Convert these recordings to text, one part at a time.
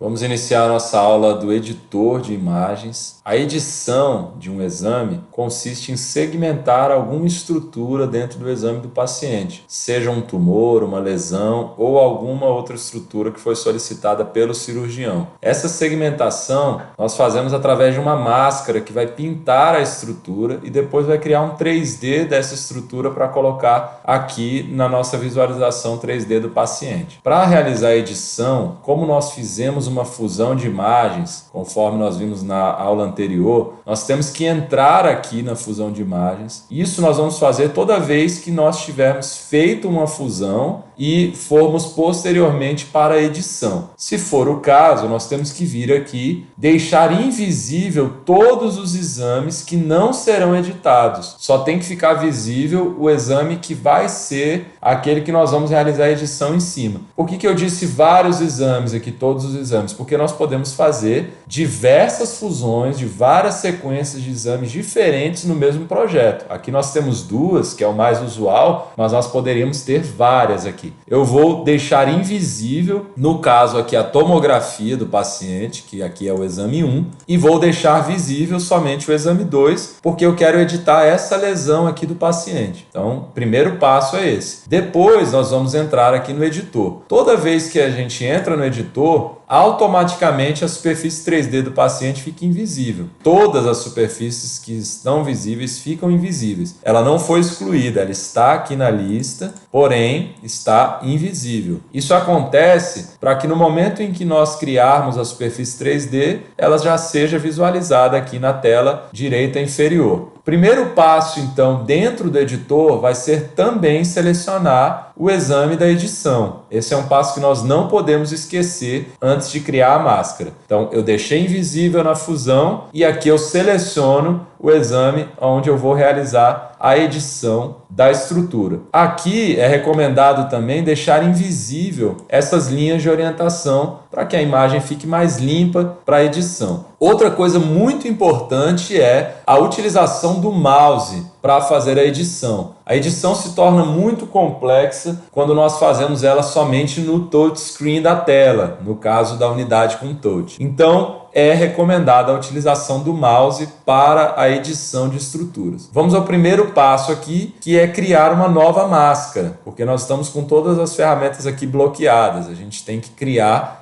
Vamos iniciar a nossa aula do editor de imagens. A edição de um exame consiste em segmentar alguma estrutura dentro do exame do paciente, seja um tumor, uma lesão ou alguma outra estrutura que foi solicitada pelo cirurgião. Essa segmentação nós fazemos através de uma máscara que vai pintar a estrutura e depois vai criar um 3D dessa estrutura para colocar aqui na nossa visualização 3D do paciente. Para realizar a edição, como nós fizemos uma fusão de imagens, conforme nós vimos na aula anterior, nós temos que entrar aqui na fusão de imagens. Isso nós vamos fazer toda vez que nós tivermos feito uma fusão e formos posteriormente para a edição. Se for o caso, nós temos que vir aqui, deixar invisível todos os exames que não serão editados. Só tem que ficar visível o exame que vai ser aquele que nós vamos realizar a edição em cima. Por que eu disse vários exames aqui, todos os exames? Porque nós podemos fazer diversas fusões de várias sequências de exames diferentes no mesmo projeto. Aqui nós temos duas, que é o mais usual, mas nós poderíamos ter várias aqui. Eu vou deixar invisível, no caso aqui, a tomografia do paciente, que aqui é o exame 1, e vou deixar visível somente o exame 2, porque eu quero editar essa lesão aqui do paciente. Então, o primeiro passo é esse. Depois, nós vamos entrar aqui no editor. Toda vez que a gente entra no editor, automaticamente a superfície 3D do paciente fica invisível. Todas as superfícies que estão visíveis ficam invisíveis. Ela não foi excluída, ela está aqui na lista, porém está invisível. Isso acontece para que no momento em que nós criarmos a superfície 3D, ela já seja visualizada aqui na tela direita inferior. Primeiro passo, então, dentro do editor vai ser também selecionar o exame da edição. Esse é um passo que nós não podemos esquecer antes de criar a máscara. Então, eu deixei invisível na fusão e aqui eu seleciono o exame onde eu vou realizar a edição da estrutura. Aqui é recomendado também deixar invisível essas linhas de orientação para que a imagem fique mais limpa para a edição. Outra coisa muito importante é a utilização do mouse para fazer a edição. A edição se torna muito complexa quando nós fazemos ela somente no touchscreen da tela, no caso da unidade com touch. Então, é recomendada a utilização do mouse para a edição de estruturas. Vamos ao primeiro passo aqui, que é criar uma nova máscara, porque nós estamos com todas as ferramentas aqui bloqueadas. A gente tem que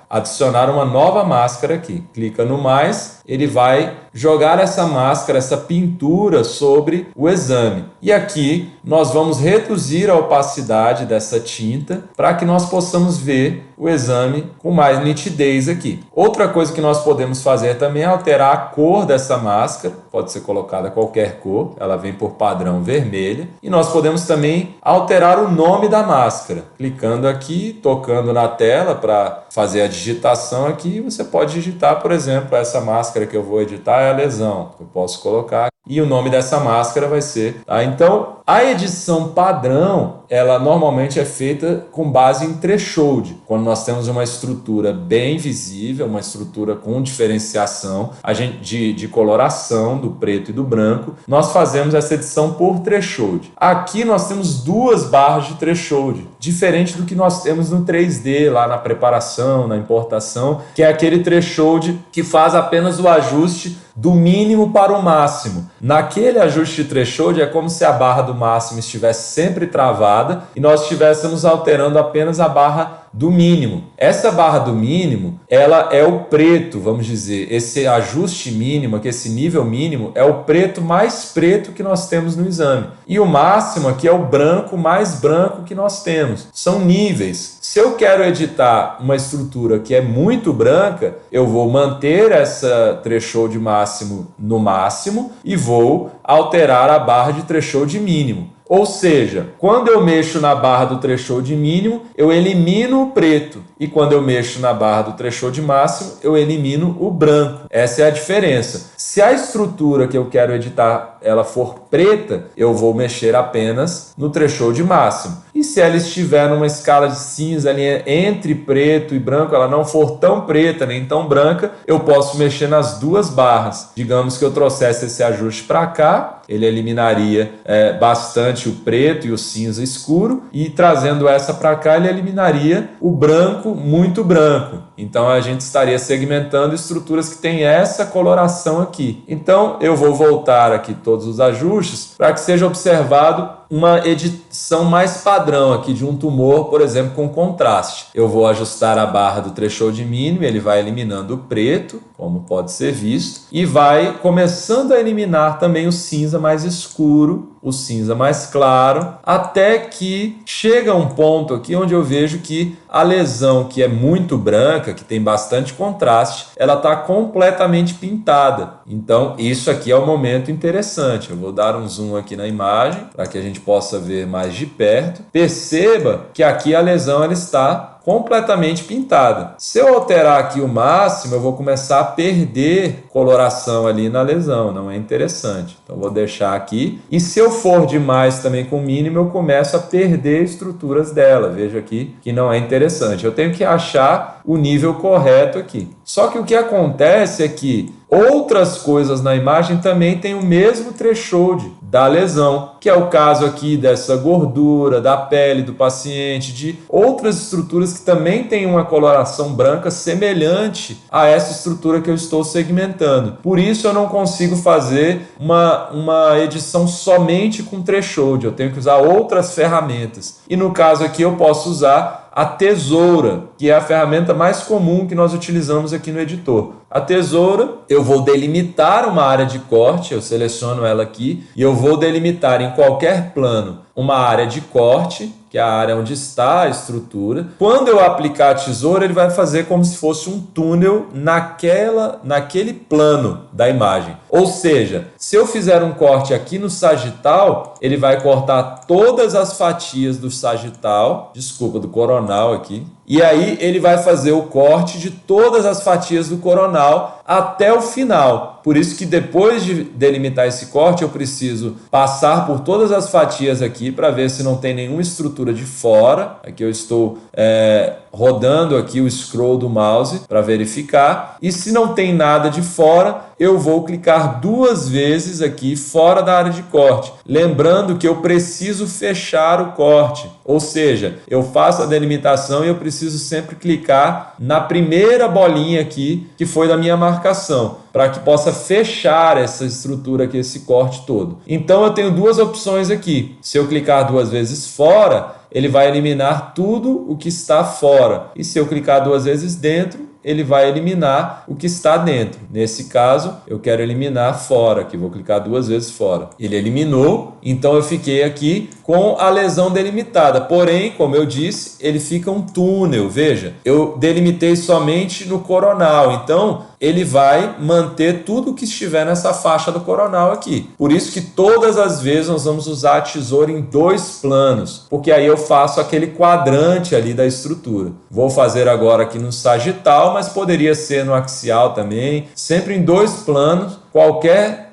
adicionar uma nova máscara aqui. Clica no mais, ele vai jogar essa máscara, essa pintura sobre o exame. E aqui nós vamos reduzir a opacidade dessa tinta para que nós possamos ver o exame com mais nitidez aqui. Outra coisa que nós podemos fazer também é alterar a cor dessa máscara. Pode ser colocada qualquer cor, ela vem por padrão vermelha. E nós podemos também alterar o nome da máscara. Clicando aqui, tocando na tela para fazer a digitação aqui, você pode digitar, por exemplo, essa máscara que eu vou editar é a lesão. Eu posso colocar e o nome dessa máscara vai ser, tá? Então, a edição padrão, ela normalmente é feita com base em threshold. Quando nós temos uma estrutura bem visível, uma estrutura com diferenciação de coloração do preto e do branco, nós fazemos essa edição por threshold. Aqui nós temos duas barras de threshold, diferente do que nós temos no 3D, lá na preparação, na importação, que é aquele threshold que faz apenas o ajuste do mínimo para o máximo. Naquele ajuste de threshold é como se a barra do máximo estivesse sempre travada e nós estivéssemos alterando apenas a barra do mínimo. Essa barra do mínimo, ela é o preto, vamos dizer, esse ajuste mínimo, aqui, esse nível mínimo, é o preto mais preto que nós temos no exame. E o máximo aqui é o branco mais branco que nós temos. São níveis. Se eu quero editar uma estrutura que é muito branca, eu vou manter essa threshold máximo no máximo e vou alterar a barra de threshold mínimo. Ou seja, quando eu mexo na barra do threshold mínimo, eu elimino o preto. E quando eu mexo na barra do threshold máximo, eu elimino o branco. Essa é a diferença. Se a estrutura que eu quero editar ela for preta, eu vou mexer apenas no threshold máximo. E se ela estiver numa escala de cinza ali entre preto e branco, ela não for tão preta nem tão branca, eu posso mexer nas duas barras. Digamos que eu trouxesse esse ajuste para cá, ele eliminaria bastante o preto e o cinza escuro, e trazendo essa para cá, ele eliminaria o branco muito branco. Então a gente estaria segmentando estruturas que têm essa coloração aqui. Então eu vou voltar aqui todos os ajustes para que seja observado uma edição mais padrão aqui de um tumor, por exemplo, com contraste. Eu vou ajustar a barra do threshold mínimo, ele vai eliminando o preto, como pode ser visto, e vai começando a eliminar também o cinza mais escuro, o cinza mais claro, até que chega um ponto aqui onde eu vejo que a lesão que é muito branca, que tem bastante contraste, ela está completamente pintada. Então isso aqui é o momento interessante. Eu vou dar um zoom aqui na imagem para que a gente possa ver mais de perto. Perceba que aqui a lesão ela está completamente pintada. Se eu alterar aqui o máximo, eu vou começar a perder coloração ali na lesão, não é interessante. Então vou deixar aqui. E se eu for demais também com o mínimo, eu começo a perder estruturas dela. Veja aqui que não é interessante. Eu tenho que achar o nível correto aqui. Só que o que acontece é que outras coisas na imagem também têm o mesmo threshold da lesão, que é o caso aqui dessa gordura, da pele do paciente, de outras estruturas que também têm uma coloração branca semelhante a essa estrutura que eu estou segmentando. Por isso eu não consigo fazer uma edição somente com threshold, eu tenho que usar outras ferramentas. E no caso aqui eu posso usar a tesoura, que é a ferramenta mais comum que nós utilizamos aqui no editor. A tesoura, eu vou delimitar uma área de corte, eu seleciono ela aqui, e eu vou delimitar em qualquer plano uma área de corte, que é a área onde está a estrutura. Quando eu aplicar a tesoura, ele vai fazer como se fosse um túnel naquele plano da imagem. Ou seja, se eu fizer um corte aqui no sagital, ele vai cortar todas as fatias do sagital, do coronal aqui, e aí ele vai fazer o corte de todas as fatias do coronal até o final. Por isso que depois de delimitar esse corte, eu preciso passar por todas as fatias aqui para ver se não tem nenhuma estrutura de fora. Aqui eu estou rodando aqui o scroll do mouse para verificar. E se não tem nada de fora, eu vou clicar 2 vezes aqui fora da área de corte. Lembrando que eu preciso fechar o corte. Ou seja, eu faço a delimitação e eu preciso sempre clicar na primeira bolinha aqui, que foi da minha marcação, para que possa fechar essa estrutura aqui, esse corte todo. Então eu tenho 2 opções aqui. Se eu clicar 2 vezes fora, ele vai eliminar tudo o que está fora. E se eu clicar 2 vezes dentro, ele vai eliminar o que está dentro. Nesse caso, eu quero eliminar fora, que vou clicar 2 vezes fora. Ele eliminou, então eu fiquei aqui com a lesão delimitada. Porém, como eu disse, ele fica um túnel. Veja, eu delimitei somente no coronal, então ele vai manter tudo que estiver nessa faixa do coronal aqui. Por isso que todas as vezes nós vamos usar a tesoura em 2 planos, porque aí eu faço aquele quadrante ali da estrutura. Vou fazer agora aqui no sagital, mas poderia ser no axial também, sempre em 2 planos, qualquer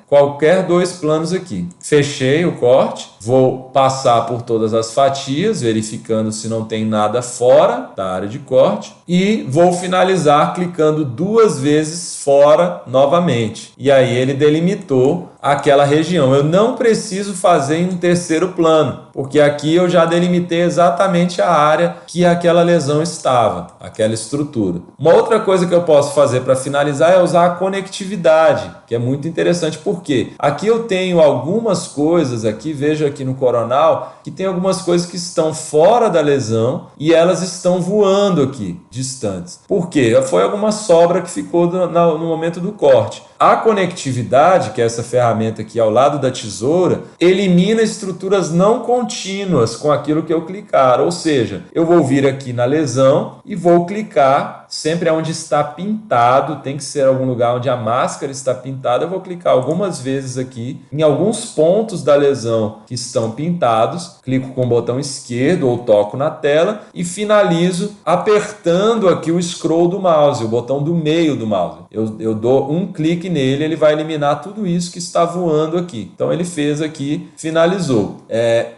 2 planos aqui. Fechei o corte, vou passar por todas as fatias, verificando se não tem nada fora da área de corte, e vou finalizar clicando 2 vezes fora novamente. E aí ele delimitou aquela região. Eu não preciso fazer em um 3º plano, porque aqui eu já delimitei exatamente a área que aquela lesão estava, aquela estrutura. Uma outra coisa que eu posso fazer para finalizar é usar a conectividade, que é muito interessante, porque aqui eu tenho algumas coisas aqui, veja aqui no coronal, que tem algumas coisas que estão fora da lesão e elas estão voando aqui, distantes. Por quê? Foi alguma sobra que ficou no momento do corte. A conectividade, que é essa ferramenta aqui ao lado da tesoura, elimina estruturas não contínuas com aquilo que eu clicar. Ou seja, eu vou vir aqui na lesão e vou clicar sempre onde está pintado, tem que ser algum lugar onde a máscara está pintada. Eu vou clicar algumas vezes aqui em alguns pontos da lesão que estão pintados, clico com o botão esquerdo ou toco na tela e finalizo apertando aqui o scroll do mouse, o botão do meio do mouse. Eu dou um clique nele, ele vai eliminar tudo isso que está voando aqui. Então ele fez aqui, finalizou.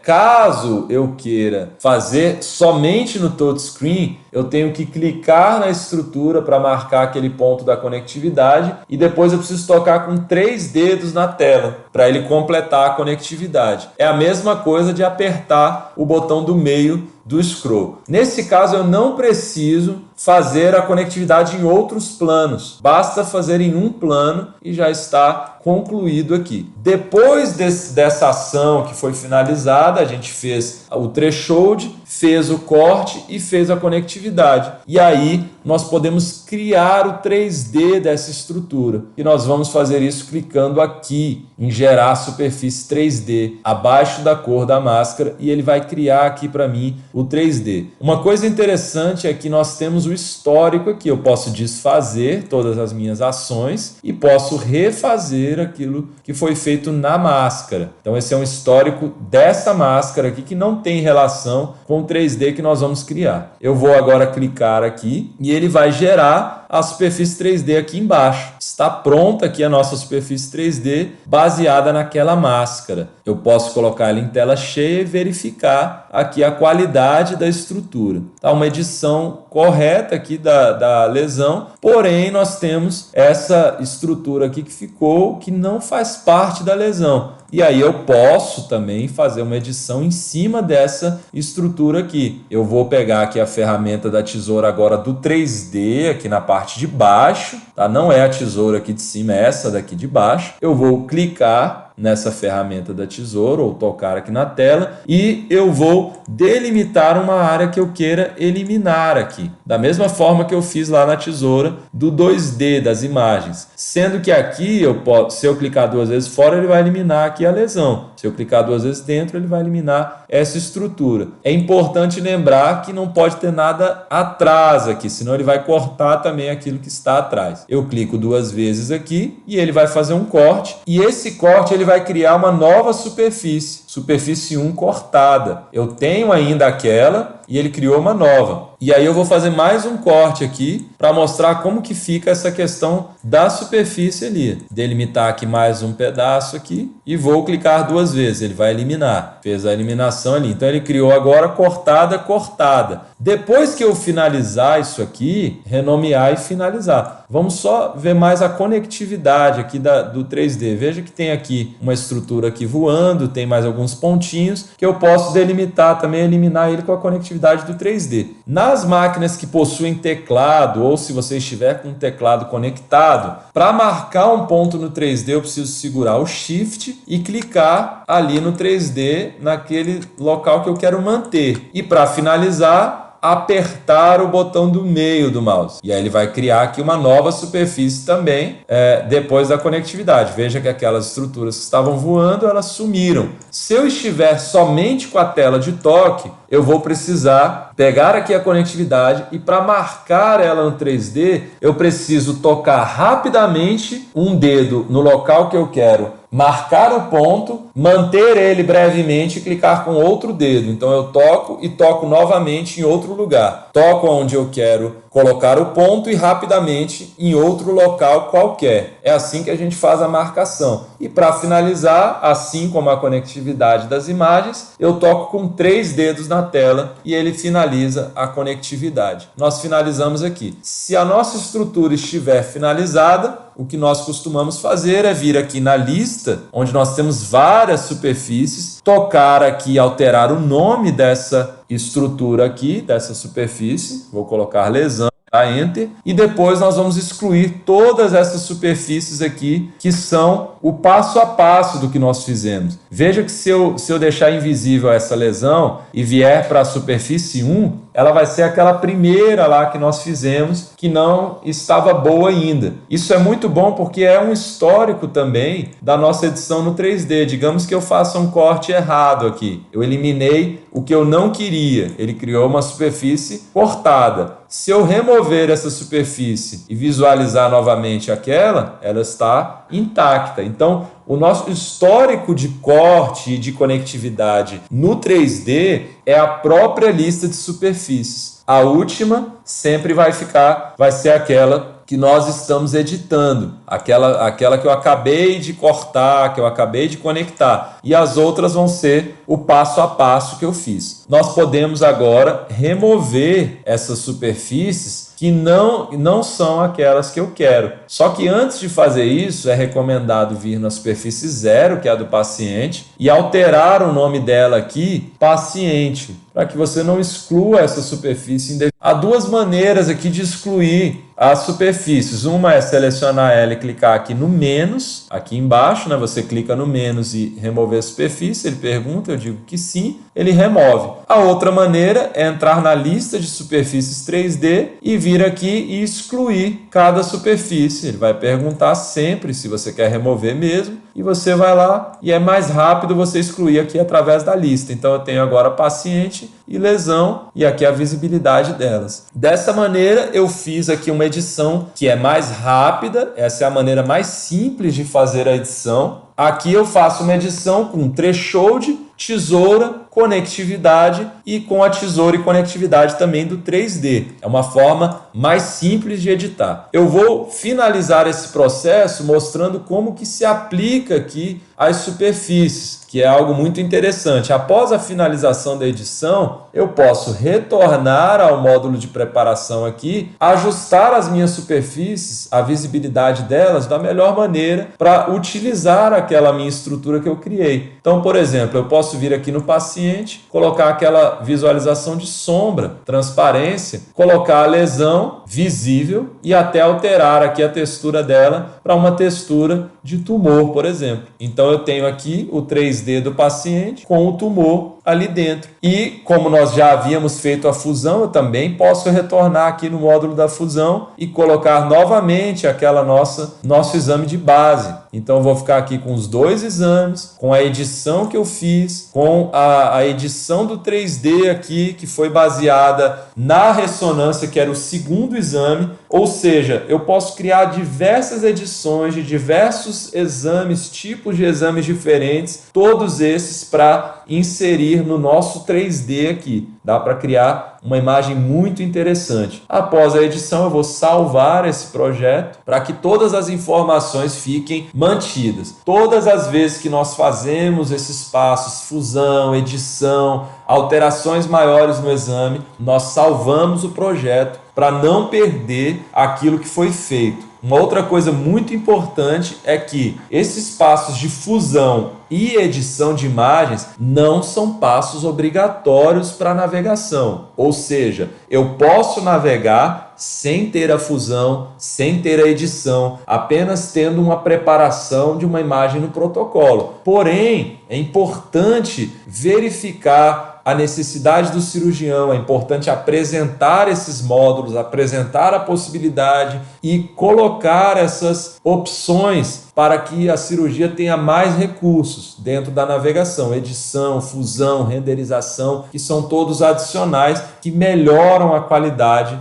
Caso eu queira fazer somente no touchscreen, eu tenho que clicar na estrutura para marcar aquele ponto da conectividade e depois eu preciso tocar com 3 dedos na tela para ele completar a conectividade. É a mesma coisa de apertar o botão do meio do scroll. Nesse caso eu não preciso fazer a conectividade em outros planos, basta fazer em um plano e já está concluído aqui. Depois dessa ação que foi finalizada, a gente fez o threshold, fez o corte e fez a conectividade. E aí nós podemos criar o 3D dessa estrutura. E nós vamos fazer isso clicando aqui em gerar superfície 3D, abaixo da cor da máscara, e ele vai criar aqui para mim o 3D. Uma coisa interessante é que nós temos o histórico aqui. Eu posso desfazer todas as minhas ações e posso refazer aquilo que foi feito na máscara. Então esse é um histórico dessa máscara aqui que não tem relação com o 3D que nós vamos criar. Eu vou agora clicar aqui e ele vai gerar a superfície 3D aqui embaixo. Está pronta aqui a nossa superfície 3D baseada naquela máscara. Eu posso colocar ela em tela cheia e verificar aqui a qualidade da estrutura. Tá uma edição correta aqui da lesão, porém nós temos essa estrutura aqui que ficou, que não faz parte da lesão. E aí eu posso também fazer uma edição em cima dessa estrutura aqui. Eu vou pegar aqui a ferramenta da tesoura agora do 3D, aqui na parte de baixo, tá? Não é a tesoura aqui de cima, é essa daqui de baixo. Eu vou clicar nessa ferramenta da tesoura ou tocar aqui na tela e eu vou delimitar uma área que eu queira eliminar aqui, da mesma forma que eu fiz lá na tesoura do 2D das imagens, sendo que aqui se eu clicar 2 vezes fora, ele vai eliminar aqui a lesão, se eu clicar 2 vezes dentro, ele vai eliminar essa estrutura. É importante lembrar que não pode ter nada atrás aqui, senão ele vai cortar também aquilo que está atrás. Eu clico 2 vezes aqui e ele vai fazer um corte, e esse corte ele vai criar uma nova superfície, superfície 1 cortada. Eu tenho ainda aquela e ele criou uma nova. E aí eu vou fazer mais um corte aqui para mostrar como que fica essa questão da superfície ali. Delimitar aqui mais um pedaço aqui e vou clicar 2 vezes. Ele vai eliminar. Fez a eliminação ali. Então ele criou agora cortada, cortada. Depois que eu finalizar isso aqui, renomear e finalizar. Vamos só ver mais a conectividade aqui do 3D. Veja que tem aqui uma estrutura aqui voando, tem mais alguns pontinhos que eu posso delimitar também, eliminar ele com a conectividade do 3D. Nas máquinas que possuem teclado, ou se você estiver com um teclado conectado, para marcar um ponto no 3D eu preciso segurar o Shift e clicar ali no 3D, naquele local que eu quero manter. E para finalizar, apertar o botão do meio do mouse. E aí ele vai criar aqui uma nova superfície também depois da conectividade. Veja que aquelas estruturas que estavam voando, elas sumiram. Se eu estiver somente com a tela de toque, eu vou precisar pegar aqui a conectividade e para marcar ela no 3D, eu preciso tocar rapidamente um dedo no local que eu quero marcar o ponto, manter ele brevemente e clicar com outro dedo. Então eu toco e toco novamente em outro lugar. Toco onde eu quero colocar o ponto e rapidamente em outro local qualquer. É assim que a gente faz a marcação. E para finalizar, assim como a conectividade das imagens, eu toco com 3 dedos na tela e ele finaliza a conectividade. Nós finalizamos aqui. Se a nossa estrutura estiver finalizada, o que nós costumamos fazer é vir aqui na lista, onde nós temos várias superfícies, tocar aqui, alterar o nome dessa estrutura aqui, dessa superfície, vou colocar lesão, dá Enter, e depois nós vamos excluir todas essas superfícies aqui, que são o passo a passo do que nós fizemos. Veja que se eu deixar invisível essa lesão e vier para a superfície 1, ela vai ser aquela primeira lá que nós fizemos, que não estava boa ainda. Isso é muito bom porque é um histórico também da nossa edição no 3D. Digamos que eu faça um corte errado aqui. Eu eliminei o que eu não queria. Ele criou uma superfície cortada. Se eu remover essa superfície e visualizar novamente aquela, ela está intacta. Então, o nosso histórico de corte e de conectividade no 3D é a própria lista de superfícies. A última sempre vai ser aquela que nós estamos editando, aquela que eu acabei de cortar, que eu acabei de conectar, e as outras vão ser o passo a passo que eu fiz. Nós podemos agora remover essas superfícies que não são aquelas que eu quero. Só que antes de fazer isso, é recomendado vir na superfície 0, que é a do paciente, e alterar o nome dela aqui, paciente, para que você não exclua essa superfície. Há duas maneiras aqui de excluir as superfícies. Uma é selecionar ela e clicar aqui no menos, aqui embaixo, né? Você clica no menos e remover a superfície, ele pergunta, eu digo que sim, ele remove. A outra maneira é entrar na lista de superfícies 3D e vir aqui e excluir cada superfície. Ele vai perguntar sempre se você quer remover mesmo, e você vai lá e é mais rápido você excluir aqui através da lista. Então eu tenho agora paciente e lesão e aqui a visibilidade delas. Dessa maneira eu fiz aqui uma edição que é mais rápida, essa é a maneira mais simples de fazer a edição. Aqui eu faço uma edição com threshold, tesoura, conectividade e com a tesoura e conectividade também do 3D. É uma forma mais simples de editar. Eu vou finalizar esse processo mostrando como que se aplica aqui as superfícies, que é algo muito interessante. Após a finalização da edição, eu posso retornar ao módulo de preparação aqui, ajustar as minhas superfícies, a visibilidade delas da melhor maneira para utilizar aquela minha estrutura que eu criei. Então, por exemplo, eu posso vir aqui no paciente, colocar aquela visualização de sombra, transparência, colocar a lesão visível e até alterar aqui a textura dela para uma textura de tumor, por exemplo. Então eu tenho aqui o 3D do paciente com o tumor ali dentro. E como nós já havíamos feito a fusão, eu também posso retornar aqui no módulo da fusão e colocar novamente aquela nosso exame de base. Então eu vou ficar aqui com os dois exames, com a edição que eu fiz, com a edição do 3D aqui, que foi baseada na ressonância, que era o segundo exame. Ou seja, eu posso criar diversas edições de diversos exames, tipos de exames diferentes, todos esses para inserir no nosso 3D aqui. Dá para criar uma imagem muito interessante. Após a edição, eu vou salvar esse projeto para que todas as informações fiquem mantidas. Todas as vezes que nós fazemos esses passos, fusão, edição, alterações maiores no exame, nós salvamos o projeto para não perder aquilo que foi feito. Uma outra coisa muito importante é que esses passos de fusão e edição de imagens não são passos obrigatórios para navegação. Ou seja, eu posso navegar sem ter a fusão, sem ter a edição, apenas tendo uma preparação de uma imagem no protocolo. Porém, é importante verificar a necessidade do cirurgião, é importante apresentar esses módulos, apresentar a possibilidade e colocar essas opções para que a cirurgia tenha mais recursos dentro da navegação, edição, fusão, renderização, que são todos adicionais que melhoram a qualidade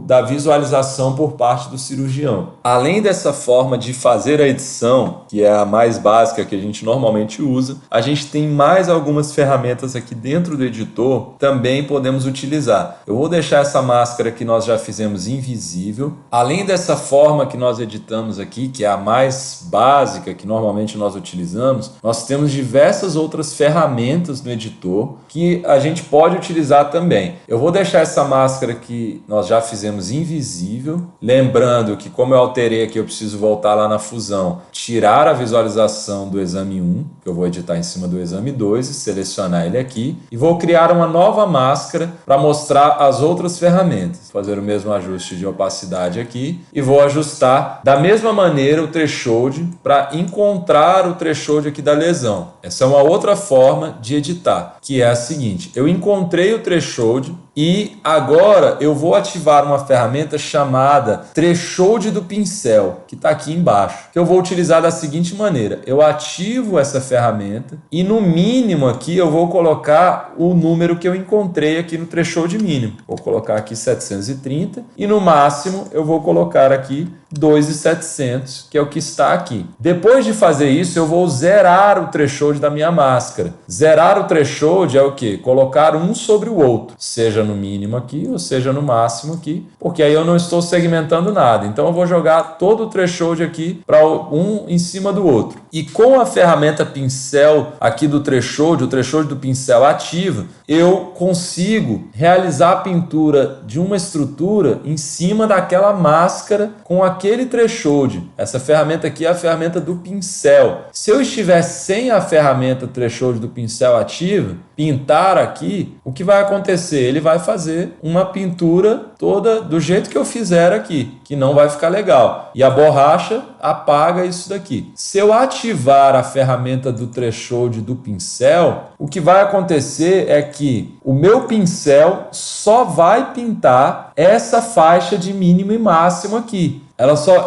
da visualização por parte do cirurgião. Além dessa forma de fazer a edição, que é a mais básica que a gente normalmente usa, a gente tem mais algumas ferramentas aqui dentro do editor, também podemos utilizar. Eu vou deixar essa máscara que nós já fizemos invisível. Além dessa forma que nós editamos aqui, que é a mais básica que normalmente nós utilizamos, nós temos diversas outras ferramentas no editor que a gente pode utilizar também. Eu vou deixar essa máscara que nós já fizemos invisível, lembrando que como eu alterei aqui, eu preciso voltar lá na fusão, tirar a visualização do exame 1, que eu vou editar em cima do exame 2 e selecionar ele aqui, e vou criar uma nova máscara para mostrar as outras ferramentas. Fazer o mesmo ajuste de opacidade aqui e vou ajustar da mesma maneira o threshold para encontrar o threshold aqui da lesão. Essa é uma outra forma de editar, que é seguinte: eu encontrei o threshold e agora eu vou ativar uma ferramenta chamada threshold do pincel, que está aqui embaixo, que eu vou utilizar da seguinte maneira: eu ativo essa ferramenta e no mínimo aqui eu vou colocar o número que eu encontrei aqui no threshold mínimo. Vou colocar aqui 730 e no máximo eu vou colocar aqui 2.700, que é o que está aqui. Depois de fazer isso, eu vou zerar o threshold da minha máscara. Zerar o threshold é o quê? Colocar um sobre o outro, seja no mínimo aqui ou seja no máximo aqui, porque aí eu não estou segmentando nada. Então eu vou jogar todo o threshold aqui para um em cima do outro. E com a ferramenta pincel aqui do threshold, o threshold do pincel ativa, eu consigo realizar a pintura de uma estrutura em cima daquela máscara com aquele threshold. Essa ferramenta aqui é a ferramenta do pincel. Se eu estiver sem a ferramenta threshold do pincel ativa, pintar aqui, o que vai acontecer? Ele vai fazer uma pintura toda do jeito que eu fizer aqui, que não vai ficar legal. E a borracha apaga isso daqui. Se eu ativar a ferramenta do threshold do pincel, o que vai acontecer é que o meu pincel só vai pintar essa faixa de mínimo e máximo aqui.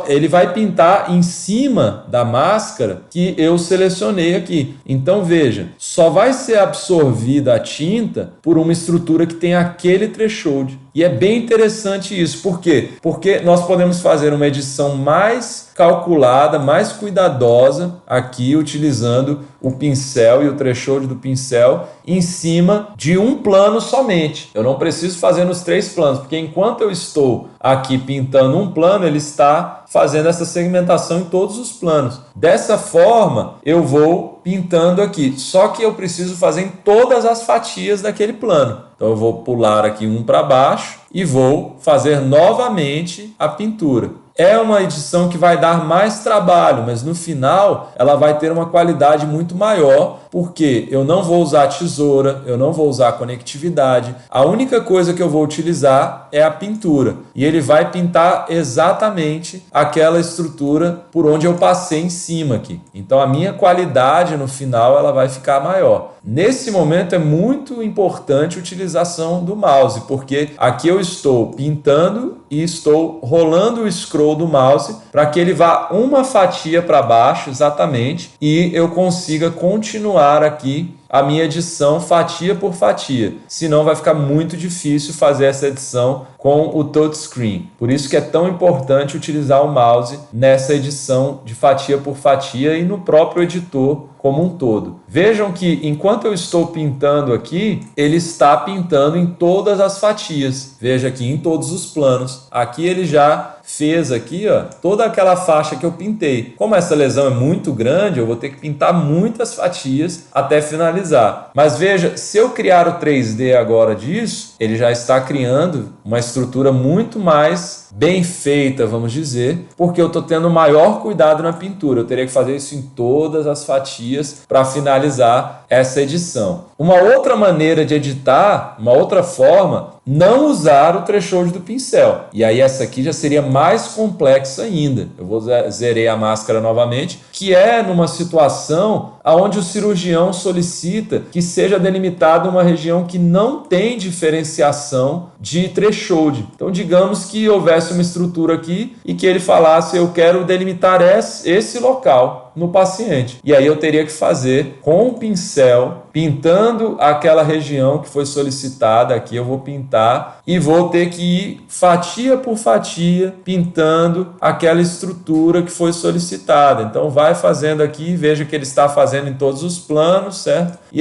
Ele vai pintar em cima da máscara que eu selecionei aqui. Então veja, só vai ser absorvida a tinta por uma estrutura que tem aquele threshold. E é bem interessante isso. Por quê? Porque nós podemos fazer uma edição mais calculada, mais cuidadosa aqui, utilizando o pincel e o threshold do pincel em cima de um plano somente. Eu não preciso fazer nos 3 planos, porque enquanto eu estou aqui pintando um plano, ele está fazendo essa segmentação em todos os planos. Dessa forma, eu vou pintando aqui. Só que eu preciso fazer em todas as fatias daquele plano. Então eu vou pular aqui um para baixo e vou fazer novamente a pintura. É uma edição que vai dar mais trabalho, mas no final ela vai ter uma qualidade muito maior, porque eu não vou usar tesoura, eu não vou usar conectividade. A única coisa que eu vou utilizar é a pintura. E ele vai pintar exatamente aquela estrutura por onde eu passei em cima aqui. Então a minha qualidade no final ela vai ficar maior. Nesse momento é muito importante a utilização do mouse, porque aqui eu estou pintando e estou rolando o scroll do mouse para que ele vá uma fatia para baixo exatamente e eu consiga continuar aqui a minha edição fatia por fatia. Senão vai ficar muito difícil fazer essa edição com o touchscreen. Por isso que é tão importante utilizar o mouse nessa edição de fatia por fatia e no próprio editor como um todo. Vejam que enquanto eu estou pintando aqui, ele está pintando em todas as fatias. Veja aqui em todos os planos. Aqui ele já fez aqui, ó, toda aquela faixa que eu pintei. Como essa lesão é muito grande, eu vou ter que pintar muitas fatias até finalizar. Mas veja, se eu criar o 3D agora disso, ele já está criando uma estrutura muito mais bem feita, vamos dizer, porque eu estou tendo maior cuidado na pintura. Eu teria que fazer isso em todas as fatias para finalizar essa edição. Uma outra maneira de editar, uma outra forma, não usar o threshold do pincel. E aí essa aqui já seria mais complexa ainda. Eu vou zerei a máscara novamente, que é numa situação onde o cirurgião solicita que seja delimitada uma região que não tem diferenciação de threshold. Então digamos que houvesse uma estrutura aqui e que ele falasse: eu quero delimitar esse local no paciente. E aí eu teria que fazer com o pincel, pintando aquela região que foi solicitada. Aqui eu vou pintar e vou ter que ir fatia por fatia pintando aquela estrutura que foi solicitada. Então vai fazendo aqui, veja que ele está fazendo em todos os planos, certo? E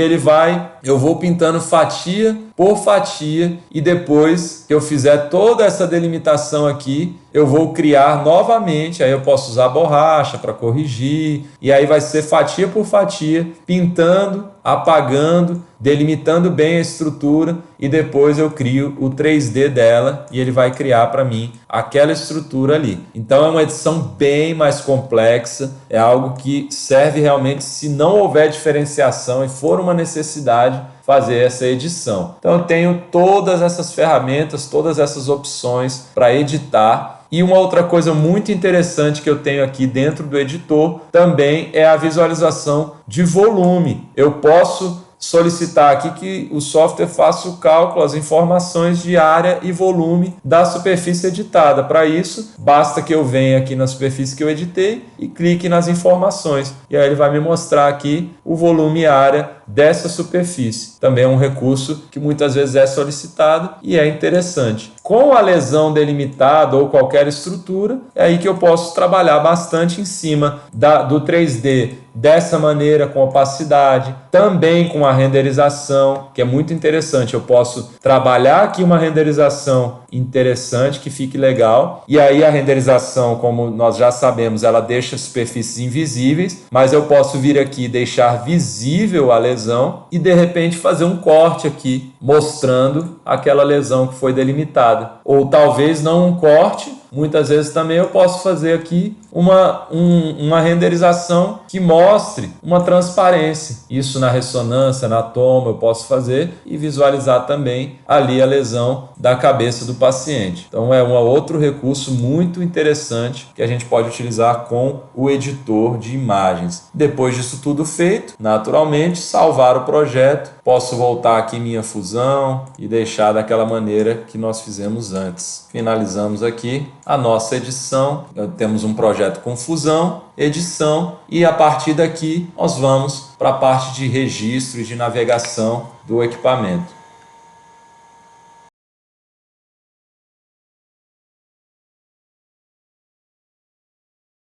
eu vou pintando fatia por fatia e depois que eu fizer toda essa delimitação aqui, eu vou criar novamente. Aí eu posso usar borracha para corrigir e aí vai ser fatia por fatia, pintando, apagando, delimitando bem a estrutura e depois eu crio o 3D dela e ele vai criar para mim aquela estrutura ali. Então é uma edição bem mais complexa, é algo que serve realmente se não houver diferenciação e for uma necessidade fazer essa edição. Então eu tenho todas essas ferramentas, todas essas opções para editar. E uma outra coisa muito interessante que eu tenho aqui dentro do editor também é a visualização de volume. Eu posso solicitar aqui que o software faça o cálculo, as informações de área e volume da superfície editada. Para isso, basta que eu venha aqui na superfície que eu editei e clique nas informações. E aí ele vai me mostrar aqui o volume e área dessa superfície. Também é um recurso que muitas vezes é solicitado e é interessante. Com a lesão delimitada ou qualquer estrutura, é aí que eu posso trabalhar bastante em cima do 3D dessa maneira, com opacidade, também com a renderização, que é muito interessante. Eu posso trabalhar aqui uma renderização interessante, que fique legal, e aí a renderização, como nós já sabemos, ela deixa superfícies invisíveis, mas eu posso vir aqui e deixar visível a lesão e de repente fazer um corte aqui, mostrando aquela lesão que foi delimitada. Ou talvez não um corte, muitas vezes também eu posso fazer aqui uma renderização que mostre uma transparência. Isso na ressonância, na toma, eu posso fazer e visualizar também ali a lesão da cabeça do paciente. Então é um outro recurso muito interessante que a gente pode utilizar com o editor de imagens. Depois disso tudo feito, naturalmente, salvar o projeto. Posso voltar aqui em minha fusão e deixar daquela maneira que nós fizemos antes. Finalizamos aqui a nossa edição. Temos um projeto com fusão, edição, e a partir daqui nós vamos para a parte de registro e de navegação do equipamento.